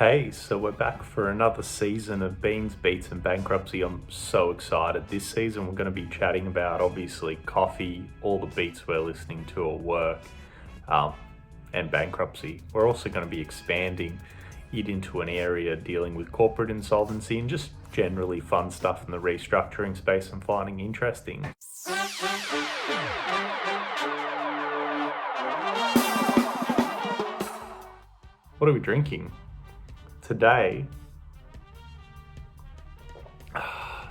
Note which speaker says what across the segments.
Speaker 1: Hey, so we're back for another season of Beans, Beats and Bankruptcy. I'm so excited. This season we're going to be chatting about obviously coffee, all the beats we're listening to at work, and bankruptcy. We're also going to be expanding it into an area dealing with corporate insolvency and just generally fun stuff in the restructuring space I'm finding interesting. What are we drinking? Today,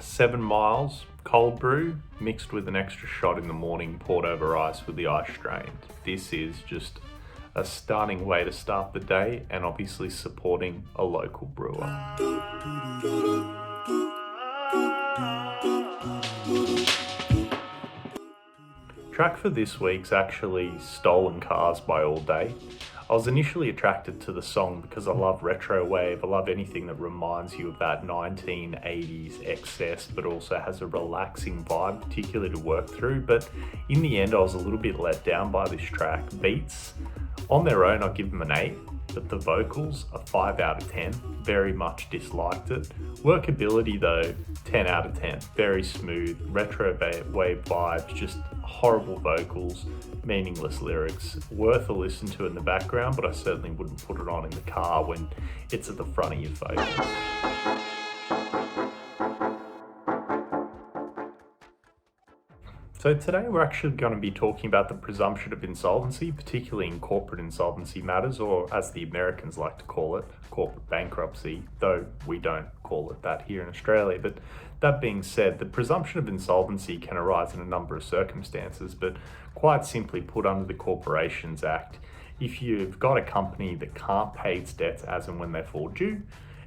Speaker 1: 7 Miles cold brew mixed with an extra shot in the morning, poured over ice with the ice strained. This is just a stunning way to start the day and obviously supporting a local brewer. Track for this week's actually Stolen Cars by All Day. I was initially attracted to the song because I love retro wave. I love anything that reminds you of that 1980s excess, but also has a relaxing vibe, particularly to work through. But in the end, I was a little bit let down by this track. Beats, on their own, I'll give them an 8, but the vocals, a 5 out of 10. Very much disliked it. Workability though, 10 out of 10. Very smooth, retro wave vibes, just horrible vocals, meaningless lyrics. Worth a listen to in the background, but I certainly wouldn't put it on in the car when it's at the front of your focus. So today we're actually going to be talking about the presumption of insolvency, particularly in corporate insolvency matters, or as the Americans like to call it, corporate bankruptcy, though we don't call it that here in Australia. But that being said, the presumption of insolvency can arise in a number of circumstances, but quite simply put under the Corporations Act, if you've got a company that can't pay its debts as and when they fall due,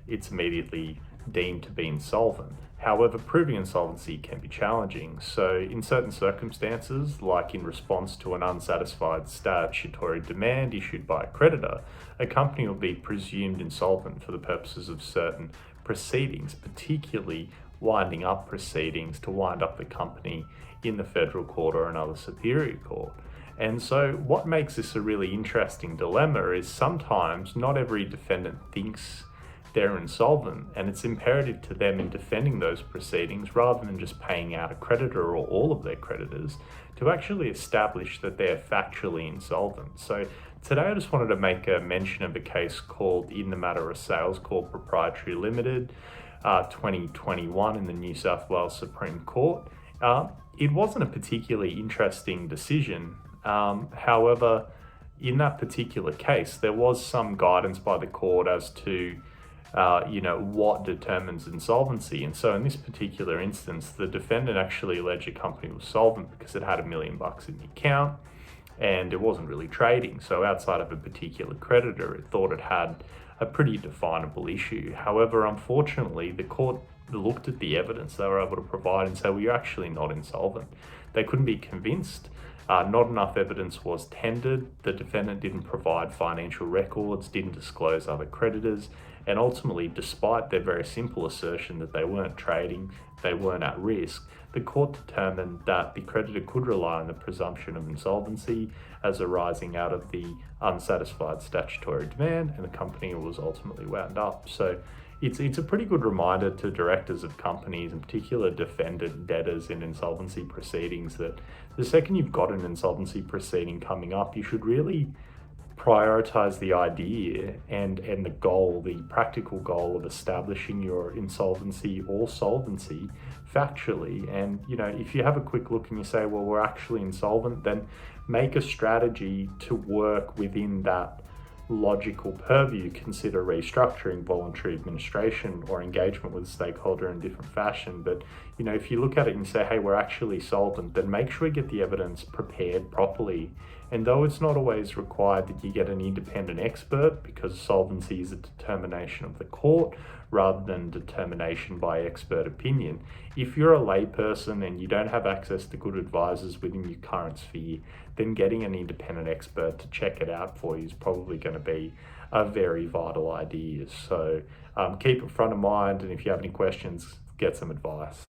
Speaker 1: it's immediately deemed to be insolvent. However, proving insolvency can be challenging. So in certain circumstances, like in response to an unsatisfied statutory demand issued by a creditor, a company will be presumed insolvent for the purposes of certain proceedings, particularly winding up proceedings to wind up the company in the federal court or another superior court. And so what makes this a really interesting dilemma is sometimes not every defendant thinks they're insolvent, and it's imperative to them in defending those proceedings, rather than just paying out a creditor or all of their creditors, to actually establish that they're factually insolvent. So today I just wanted to make a mention of a case called In the Matter of Sales Corp Proprietary Limited, 2021 in the New South Wales Supreme Court. It wasn't a particularly interesting decision. However, in that particular case, there was some guidance by the court as to what determines insolvency. And so in this particular instance, the defendant actually alleged a company was solvent because it had $1 million in the account and it wasn't really trading. So outside of a particular creditor, it thought it had a pretty definable issue. However, unfortunately, the court looked at the evidence they were able to provide and said, well, you're actually not insolvent. They couldn't be convinced. Not enough evidence was tendered. The defendant didn't provide financial records, didn't disclose other creditors, and ultimately, despite their very simple assertion that they weren't trading, they weren't at risk, the court determined that the creditor could rely on the presumption of insolvency as arising out of the unsatisfied statutory demand, and the company was ultimately wound up. So it's a pretty good reminder to directors of companies, in particular defendant debtors in insolvency proceedings, that the second you've got an insolvency proceeding coming up, you should really prioritize the idea and the goal, the practical goal of establishing your insolvency or solvency factually. And if you have a quick look and you say, well, we're actually insolvent, then make a strategy to work within that logical purview. Consider restructuring, voluntary administration, or engagement with a stakeholder in a different fashion. But if you look at it and say, hey, we're actually solvent, then make sure you get the evidence prepared properly. And though it's not always required that you get an independent expert, because solvency is a determination of the court rather than determination by expert opinion, if you're a layperson and you don't have access to good advisors within your current sphere, then getting an independent expert to check it out for you is probably going to be a very vital idea. So keep it front of mind, and if you have any questions, get some advice.